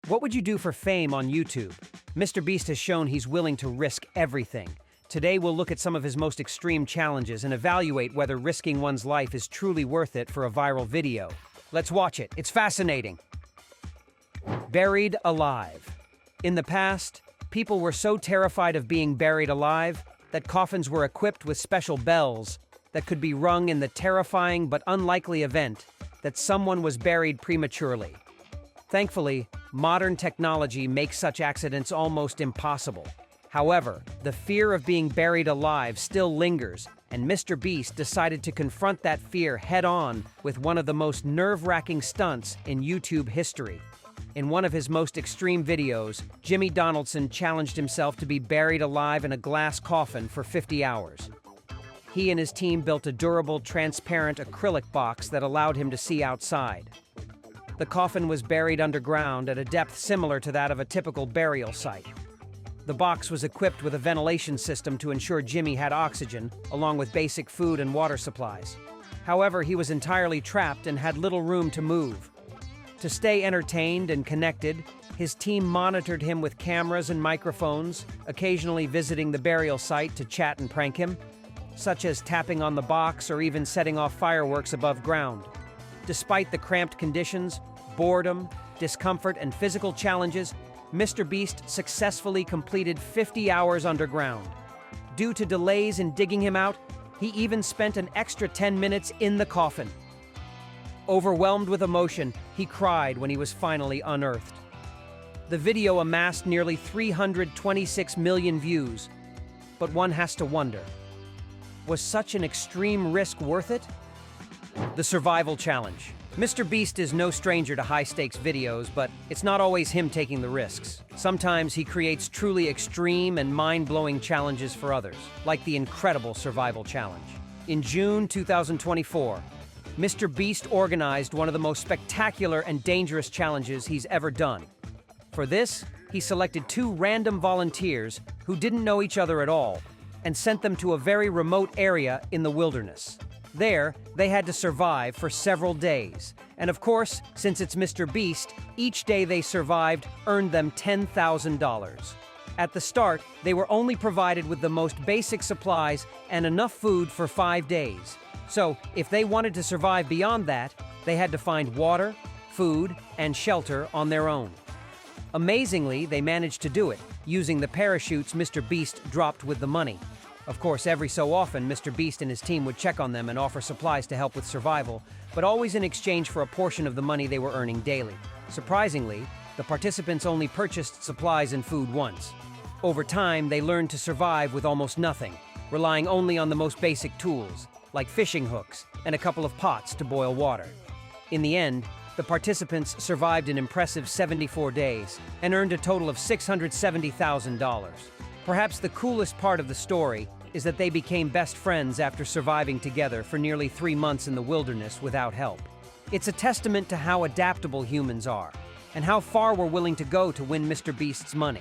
What would you do for fame on YouTube? MrBeast has shown he's willing to risk everything. Today we'll look at some of his most extreme challenges and evaluate whether risking one's life is truly worth it for a viral video. Let's watch it. It's fascinating. Buried alive. In the past, people were so terrified of being buried alive that coffins were equipped with special bells that could be rung in the terrifying but unlikely event that someone was buried prematurely. Thankfully, modern technology makes such accidents almost impossible. However, the fear of being buried alive still lingers, and MrBeast decided to confront that fear head-on with one of the most nerve-wracking stunts in YouTube history. In one of his most extreme videos, Jimmy Donaldson challenged himself to be buried alive in a glass coffin for 50 hours. He and his team built a durable, transparent acrylic box that allowed him to see outside. The coffin was buried underground at a depth similar to that of a typical burial site. The box was equipped with a ventilation system to ensure Jimmy had oxygen, along with basic food and water supplies. However, he was entirely trapped and had little room to move. To stay entertained and connected, his team monitored him with cameras and microphones, occasionally visiting the burial site to chat and prank him, such as tapping on the box or even setting off fireworks above ground. Despite the cramped conditions, boredom, discomfort, and physical challenges, MrBeast successfully completed 50 hours underground. Due to delays in digging him out, he even spent an extra 10 minutes in the coffin. Overwhelmed with emotion, he cried when he was finally unearthed. The video amassed nearly 326 million views, but one has to wonder, was such an extreme risk worth it? The survival challenge. MrBeast is no stranger to high-stakes videos, but it's not always him taking the risks. Sometimes he creates truly extreme and mind-blowing challenges for others, like the incredible survival challenge. In June 2024, MrBeast organized one of the most spectacular and dangerous challenges he's ever done. For this, he selected two random volunteers who didn't know each other at all and sent them to a very remote area in the wilderness. There, they had to survive for several days. And of course, since it's MrBeast, each day they survived earned them $10,000. At the start, they were only provided with the most basic supplies and enough food for 5 days. So, if they wanted to survive beyond that, they had to find water, food, and shelter on their own. Amazingly, they managed to do it, using the parachutes MrBeast dropped with the money. Of course, every so often, MrBeast and his team would check on them and offer supplies to help with survival, but always in exchange for a portion of the money they were earning daily. Surprisingly, the participants only purchased supplies and food once. Over time, they learned to survive with almost nothing, relying only on the most basic tools, like fishing hooks and a couple of pots to boil water. In the end, the participants survived an impressive 74 days and earned a total of $670,000. Perhaps the coolest part of the story is that they became best friends after surviving together for nearly 3 months in the wilderness without help. It's a testament to how adaptable humans are and how far we're willing to go to win MrBeast's money.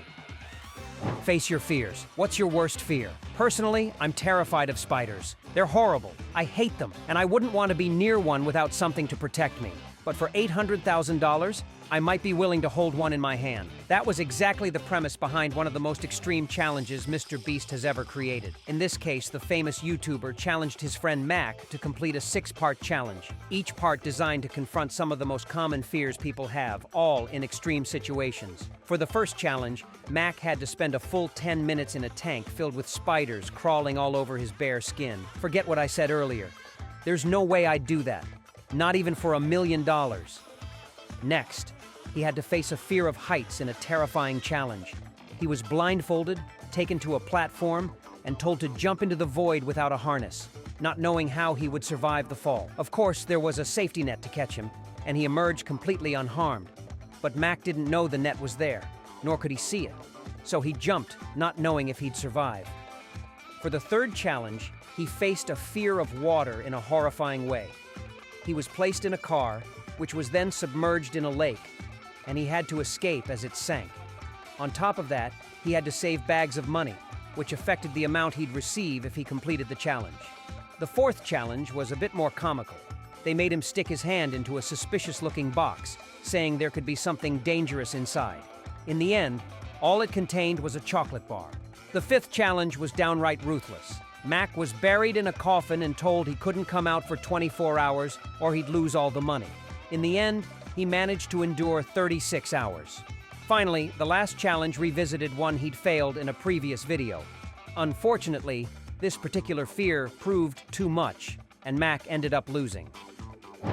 Face your fears. What's your worst fear? Personally, I'm terrified of spiders. They're horrible. I hate them, and I wouldn't want to be near one without something to protect me. But for $800,000, I might be willing to hold one in my hand. That was exactly the premise behind one of the most extreme challenges MrBeast has ever created. In this case, the famous YouTuber challenged his friend Mac to complete a 6-part challenge, each part designed to confront some of the most common fears people have, all in extreme situations. For the first challenge, Mac had to spend a full 10 minutes in a tank filled with spiders crawling all over his bare skin. Forget what I said earlier. There's no way I'd do that. Not even for $1 million. Next, he had to face a fear of heights in a terrifying challenge. He was blindfolded, taken to a platform, and told to jump into the void without a harness, not knowing how he would survive the fall. Of course, there was a safety net to catch him, and he emerged completely unharmed. But Mac didn't know the net was there, nor could he see it. So he jumped, not knowing if he'd survive. For the third challenge, he faced a fear of water in a horrifying way. He was placed in a car, which was then submerged in a lake, and he had to escape as it sank. On top of that, he had to save bags of money, which affected the amount he'd receive if he completed the challenge. The fourth challenge was a bit more comical. They made him stick his hand into a suspicious-looking box, saying there could be something dangerous inside. In the end, all it contained was a chocolate bar. The fifth challenge was downright ruthless. Mac was buried in a coffin and told he couldn't come out for 24 hours or he'd lose all the money. In the end, he managed to endure 36 hours. Finally, the last challenge revisited one he'd failed in a previous video. Unfortunately, this particular fear proved too much, and Mac ended up losing.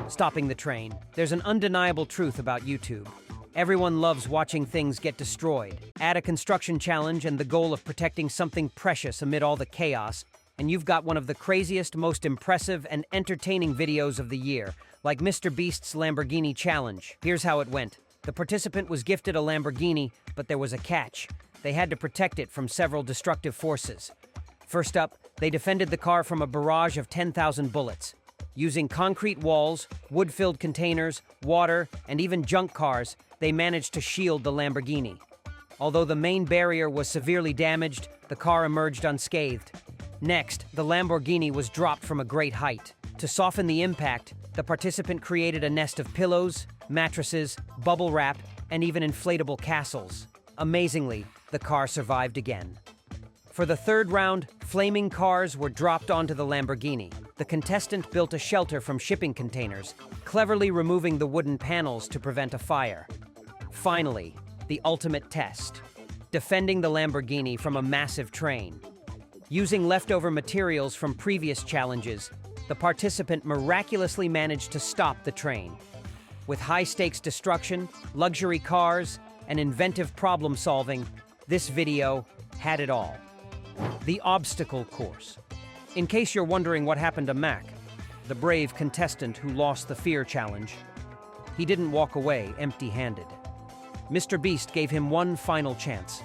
Stopping the train. There's an undeniable truth about YouTube. Everyone loves watching things get destroyed. Add a construction challenge and the goal of protecting something precious amid all the chaos, and you've got one of the craziest, most impressive, and entertaining videos of the year, like MrBeast's Lamborghini challenge. Here's how it went. The participant was gifted a Lamborghini, but there was a catch. They had to protect it from several destructive forces. First up, they defended the car from a barrage of 10,000 bullets. Using concrete walls, wood-filled containers, water, and even junk cars, they managed to shield the Lamborghini. Although the main barrier was severely damaged, the car emerged unscathed. Next, the Lamborghini was dropped from a great height. To soften the impact, the participant created a nest of pillows, mattresses, bubble wrap, and even inflatable castles. Amazingly, the car survived again. For the third round, flaming cars were dropped onto the Lamborghini. The contestant built a shelter from shipping containers, cleverly removing the wooden panels to prevent a fire. Finally, the ultimate test: defending the Lamborghini from a massive train. Using leftover materials from previous challenges, the participant miraculously managed to stop the train. With high-stakes destruction, luxury cars, and inventive problem-solving, this video had it all. The obstacle course. In case you're wondering what happened to Mac, the brave contestant who lost the fear challenge, he didn't walk away empty-handed. MrBeast gave him one final chance,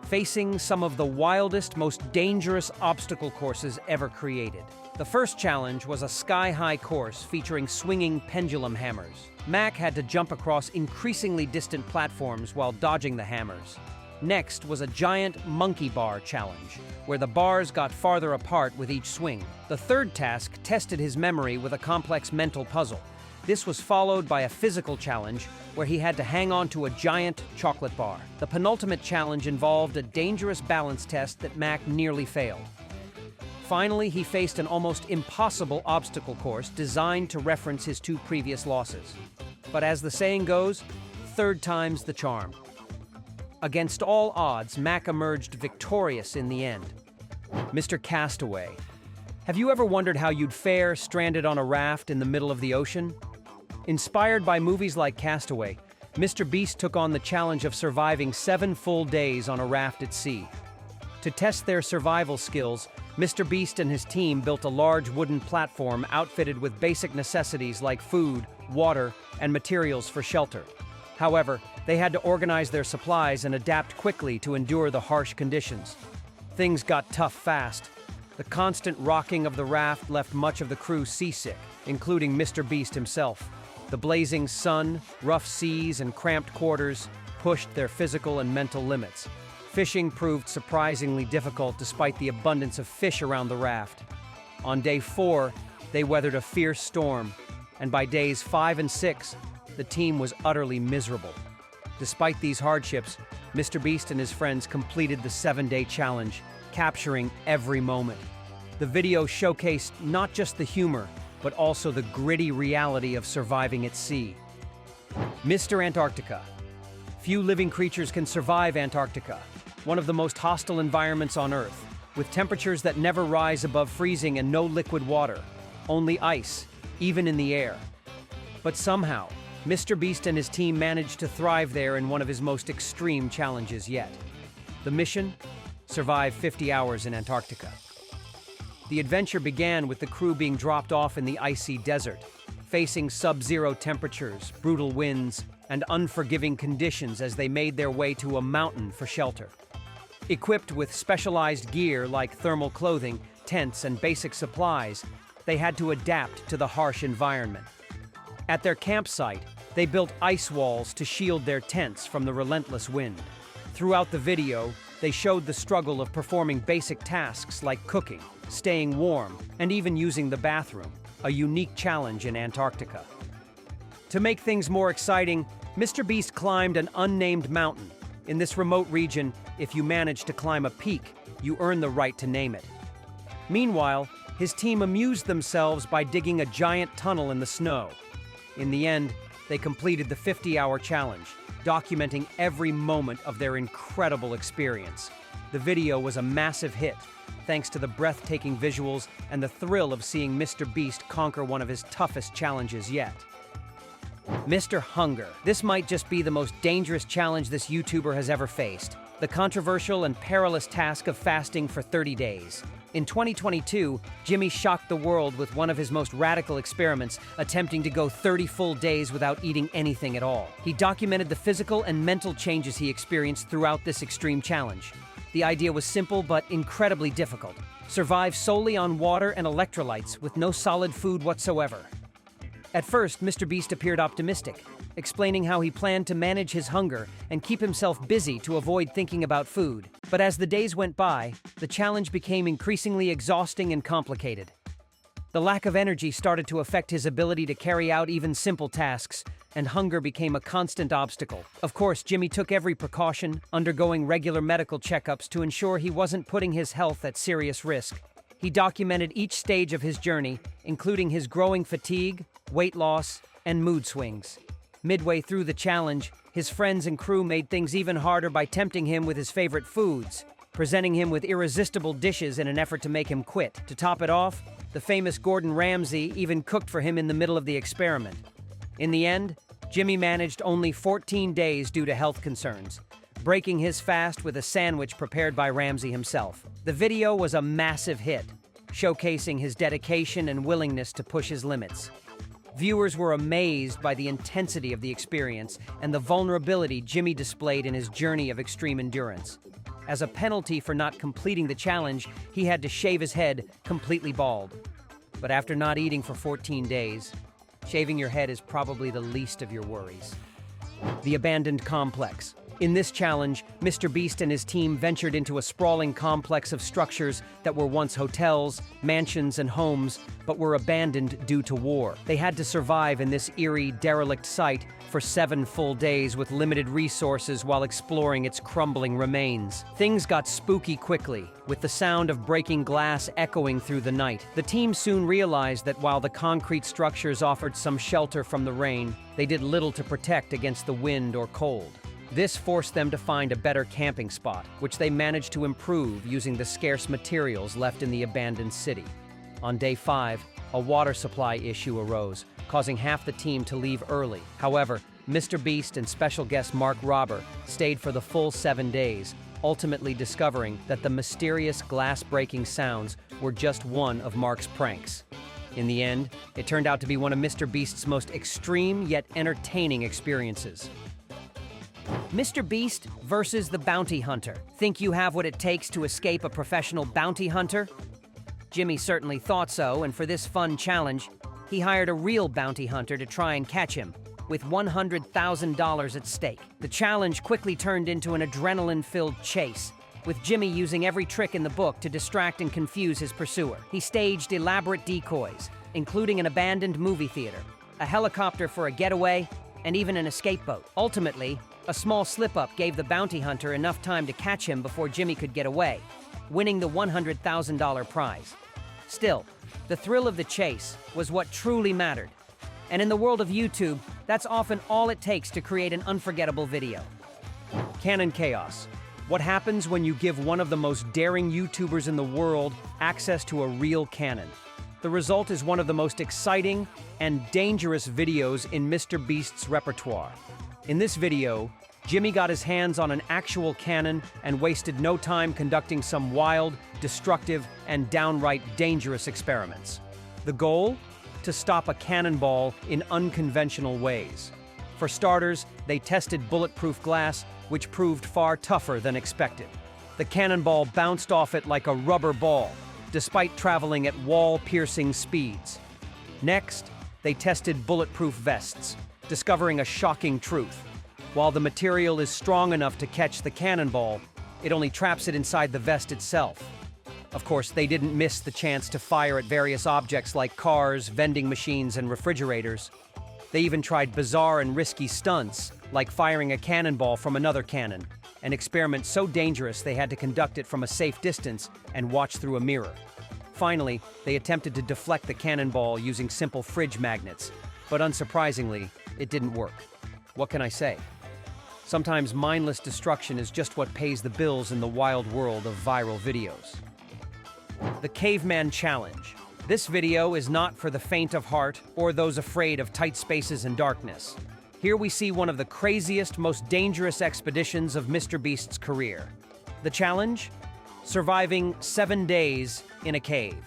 facing some of the wildest, most dangerous obstacle courses ever created. The first challenge was a sky-high course featuring swinging pendulum hammers. Mac had to jump across increasingly distant platforms while dodging the hammers. Next was a giant monkey bar challenge, where the bars got farther apart with each swing. The third task tested his memory with a complex mental puzzle. This was followed by a physical challenge, where he had to hang on to a giant chocolate bar. The penultimate challenge involved a dangerous balance test that Mac nearly failed. Finally, he faced an almost impossible obstacle course designed to reference his two previous losses. But as the saying goes, third time's the charm. Against all odds, Mac emerged victorious in the end. Mr. Castaway. Have you ever wondered how you'd fare stranded on a raft in the middle of the ocean? Inspired by movies like Castaway, MrBeast took on the challenge of surviving 7 full days on a raft at sea. To test their survival skills, MrBeast and his team built a large wooden platform outfitted with basic necessities like food, water, and materials for shelter. However, they had to organize their supplies and adapt quickly to endure the harsh conditions. Things got tough fast. The constant rocking of the raft left much of the crew seasick, including MrBeast himself. The blazing sun, rough seas, and cramped quarters pushed their physical and mental limits. Fishing proved surprisingly difficult despite the abundance of fish around the raft. On day 4, they weathered a fierce storm, and by days 5 and 6, the team was utterly miserable. Despite these hardships, MrBeast and his friends completed the 7-day challenge, capturing every moment. The video showcased not just the humor, but also the gritty reality of surviving at sea. Mr. Antarctica. Few living creatures can survive Antarctica, one of the most hostile environments on Earth, with temperatures that never rise above freezing and no liquid water, only ice, even in the air. But somehow, MrBeast and his team managed to thrive there in one of his most extreme challenges yet. The mission? Survive 50 hours in Antarctica. The adventure began with the crew being dropped off in the icy desert, facing sub-zero temperatures, brutal winds, and unforgiving conditions as they made their way to a mountain for shelter. Equipped with specialized gear like thermal clothing, tents, and basic supplies, they had to adapt to the harsh environment. At their campsite, they built ice walls to shield their tents from the relentless wind. Throughout the video, they showed the struggle of performing basic tasks like cooking, staying warm, and even using the bathroom, a unique challenge in Antarctica. To make things more exciting, MrBeast climbed an unnamed mountain. In this remote region, if you manage to climb a peak, you earn the right to name it. Meanwhile, his team amused themselves by digging a giant tunnel in the snow. In the end, they completed the 50-hour challenge, documenting every moment of their incredible experience. The video was a massive hit, thanks to the breathtaking visuals and the thrill of seeing MrBeast conquer one of his toughest challenges yet. Mr. Hunger. This might just be the most dangerous challenge this YouTuber has ever faced. The controversial and perilous task of fasting for 30 days. In 2022, Jimmy shocked the world with one of his most radical experiments, attempting to go 30 full days without eating anything at all. He documented the physical and mental changes he experienced throughout this extreme challenge. The idea was simple but incredibly difficult. Survive solely on water and electrolytes with no solid food whatsoever. At first, MrBeast appeared optimistic, explaining how he planned to manage his hunger and keep himself busy to avoid thinking about food. But as the days went by, the challenge became increasingly exhausting and complicated. The lack of energy started to affect his ability to carry out even simple tasks, and hunger became a constant obstacle. Of course, Jimmy took every precaution, undergoing regular medical checkups to ensure he wasn't putting his health at serious risk. He documented each stage of his journey, including his growing fatigue, weight loss, and mood swings. Midway through the challenge, his friends and crew made things even harder by tempting him with his favorite foods, presenting him with irresistible dishes in an effort to make him quit. To top it off, the famous Gordon Ramsay even cooked for him in the middle of the experiment. In the end, Jimmy managed only 14 days due to health concerns, breaking his fast with a sandwich prepared by Ramsay himself. The video was a massive hit, showcasing his dedication and willingness to push his limits. Viewers were amazed by the intensity of the experience and the vulnerability Jimmy displayed in his journey of extreme endurance. As a penalty for not completing the challenge, he had to shave his head completely bald. But after not eating for 14 days, shaving your head is probably the least of your worries. The abandoned complex. In this challenge, MrBeast and his team ventured into a sprawling complex of structures that were once hotels, mansions, and homes, but were abandoned due to war. They had to survive in this eerie, derelict site for 7 full days with limited resources while exploring its crumbling remains. Things got spooky quickly, with the sound of breaking glass echoing through the night. The team soon realized that while the concrete structures offered some shelter from the rain, they did little to protect against the wind or cold. This forced them to find a better camping spot, which they managed to improve using the scarce materials left in the abandoned city. On day 5, a water supply issue arose, causing half the team to leave early. However, MrBeast and special guest Mark Robber stayed for the full 7 days, ultimately discovering that the mysterious glass-breaking sounds were just one of Mark's pranks. In the end, it turned out to be one of MrBeast's most extreme yet entertaining experiences. MrBeast versus the bounty hunter. Think you have what it takes to escape a professional bounty hunter? Jimmy certainly thought so, and for this fun challenge, he hired a real bounty hunter to try and catch him, with $100,000 at stake. The challenge quickly turned into an adrenaline-filled chase, with Jimmy using every trick in the book to distract and confuse his pursuer. He staged elaborate decoys, including an abandoned movie theater, a helicopter for a getaway, and even an escape boat. Ultimately, a small slip-up gave the bounty hunter enough time to catch him before Jimmy could get away, winning the $100,000 prize. Still, the thrill of the chase was what truly mattered. And in the world of YouTube, that's often all it takes to create an unforgettable video. Canon Chaos. What happens when you give one of the most daring YouTubers in the world access to a real Canon? The result is one of the most exciting and dangerous videos in MrBeast's repertoire. In this video, Jimmy got his hands on an actual cannon and wasted no time conducting some wild, destructive, and downright dangerous experiments. The goal? To stop a cannonball in unconventional ways. For starters, they tested bulletproof glass, which proved far tougher than expected. The cannonball bounced off it like a rubber ball, despite traveling at wall-piercing speeds. Next, they tested bulletproof vests, discovering a shocking truth. While the material is strong enough to catch the cannonball, it only traps it inside the vest itself. Of course, they didn't miss the chance to fire at various objects like cars, vending machines, and refrigerators. They even tried bizarre and risky stunts, like firing a cannonball from another cannon, an experiment so dangerous they had to conduct it from a safe distance and watch through a mirror. Finally, they attempted to deflect the cannonball using simple fridge magnets, but unsurprisingly, it didn't work. What can I say? Sometimes mindless destruction is just what pays the bills in the wild world of viral videos. The Caveman Challenge. This video is not for the faint of heart or those afraid of tight spaces and darkness. Here we see one of the craziest, most dangerous expeditions of MrBeast's career. The challenge? Surviving 7 days in a cave.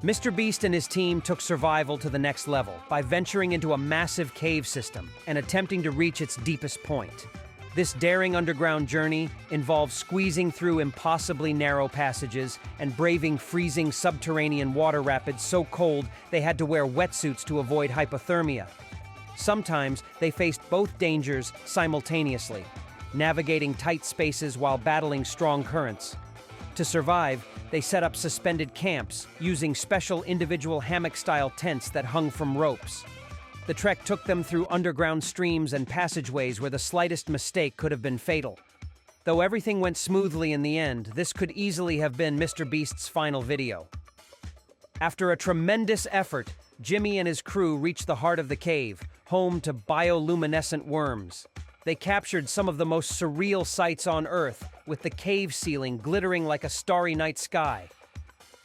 MrBeast and his team took survival to the next level by venturing into a massive cave system and attempting to reach its deepest point. This daring underground journey involves squeezing through impossibly narrow passages and braving freezing subterranean water rapids so cold they had to wear wetsuits to avoid hypothermia. Sometimes they faced both dangers simultaneously, navigating tight spaces while battling strong currents. To survive, they set up suspended camps using special individual hammock-style tents that hung from ropes. The trek took them through underground streams and passageways where the slightest mistake could have been fatal. Though everything went smoothly in the end, this could easily have been MrBeast's final video. After a tremendous effort, Jimmy and his crew reached the heart of the cave, home to bioluminescent worms. They captured some of the most surreal sights on Earth, with the cave ceiling glittering like a starry night sky.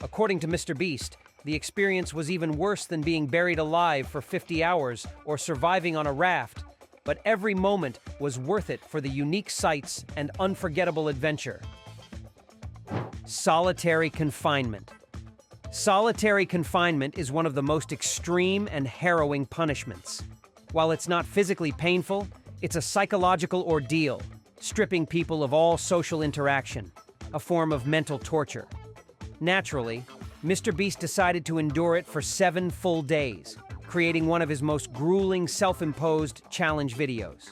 According to MrBeast, the experience was even worse than being buried alive for 50 hours or surviving on a raft, but every moment was worth it for the unique sights and unforgettable adventure. Solitary confinement. Solitary confinement is one of the most extreme and harrowing punishments. While it's not physically painful, it's a psychological ordeal, stripping people of all social interaction, a form of mental torture. Naturally, MrBeast decided to endure it for 7 full days, creating one of his most grueling self-imposed challenge videos.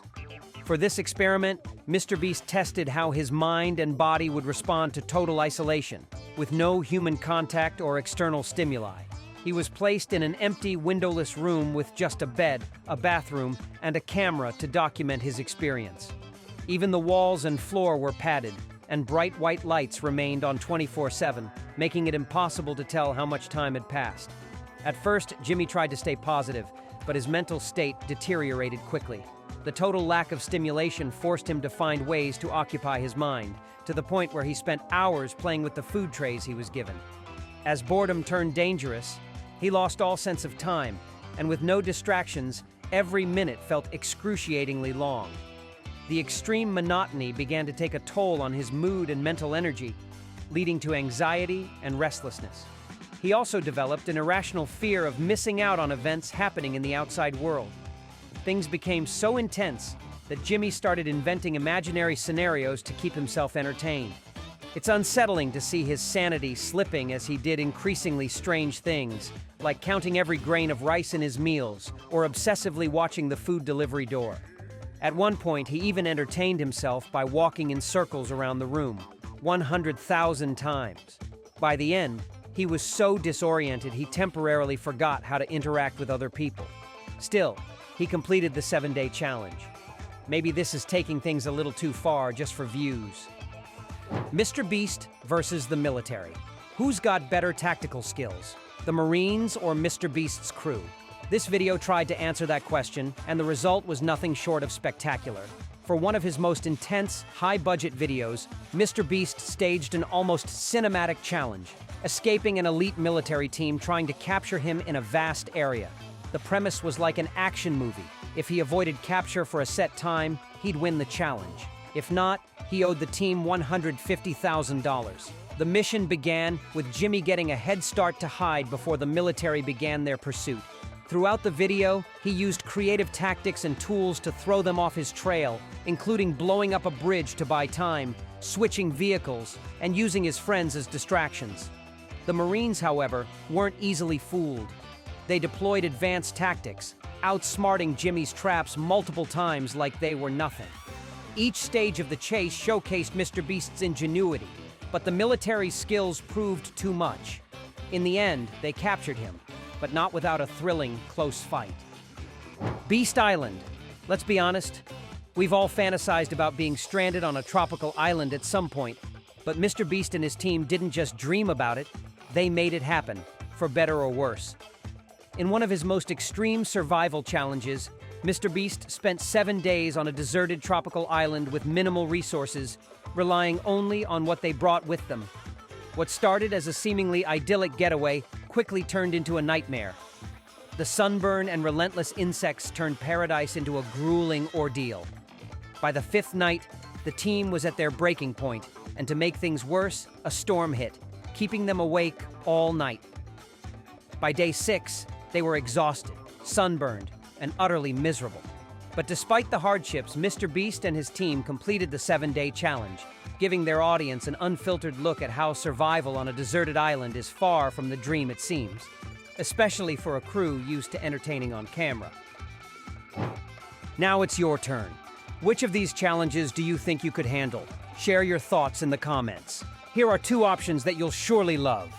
For this experiment, MrBeast tested how his mind and body would respond to total isolation, with no human contact or external stimuli. He was placed in an empty, windowless room with just a bed, a bathroom, and a camera to document his experience. Even the walls and floor were padded, and bright white lights remained on 24/7, making it impossible to tell how much time had passed. At first, Jimmy tried to stay positive, but his mental state deteriorated quickly. The total lack of stimulation forced him to find ways to occupy his mind, to the point where he spent hours playing with the food trays he was given. As boredom turned dangerous, he lost all sense of time, and with no distractions, every minute felt excruciatingly long. The extreme monotony began to take a toll on his mood and mental energy, leading to anxiety and restlessness. He also developed an irrational fear of missing out on events happening in the outside world. Things became so intense that Jimmy started inventing imaginary scenarios to keep himself entertained. It's unsettling to see his sanity slipping as he did increasingly strange things, like counting every grain of rice in his meals or obsessively watching the food delivery door. At one point, he even entertained himself by walking in circles around the room, 100,000 times. By the end, he was so disoriented he temporarily forgot how to interact with other people. Still, he completed the 7-day challenge. Maybe this is taking things a little too far just for views. MrBeast versus the military. Who's got better tactical skills, the Marines or MrBeast's crew? This video tried to answer that question, and the result was nothing short of spectacular. For one of his most intense, high-budget videos, MrBeast staged an almost cinematic challenge, escaping an elite military team trying to capture him in a vast area. The premise was like an action movie. If he avoided capture for a set time, he'd win the challenge. If not, he owed the team $150,000. The mission began with Jimmy getting a head start to hide before the military began their pursuit. Throughout the video, he used creative tactics and tools to throw them off his trail, including blowing up a bridge to buy time, switching vehicles, and using his friends as distractions. The Marines, however, weren't easily fooled. They deployed advanced tactics, outsmarting Jimmy's traps multiple times like they were nothing. Each stage of the chase showcased MrBeast's ingenuity, but the military's skills proved too much. In the end, they captured him, but not without a thrilling, close fight. Beast Island. Let's be honest, we've all fantasized about being stranded on a tropical island at some point, but MrBeast and his team didn't just dream about it, they made it happen, for better or worse. In one of his most extreme survival challenges, MrBeast spent 7 days on a deserted tropical island with minimal resources, relying only on what they brought with them. What started as a seemingly idyllic getaway quickly turned into a nightmare. The sunburn and relentless insects turned paradise into a grueling ordeal. By the 5th night, the team was at their breaking point, and to make things worse, a storm hit, keeping them awake all night. By day 6, they were exhausted, sunburned, and utterly miserable. But despite the hardships, MrBeast and his team completed the 7-day challenge, giving their audience an unfiltered look at how survival on a deserted island is far from the dream it seems, especially for a crew used to entertaining on camera. Now it's your turn. Which of these challenges do you think you could handle? Share your thoughts in the comments. Here are 2 options that you'll surely love.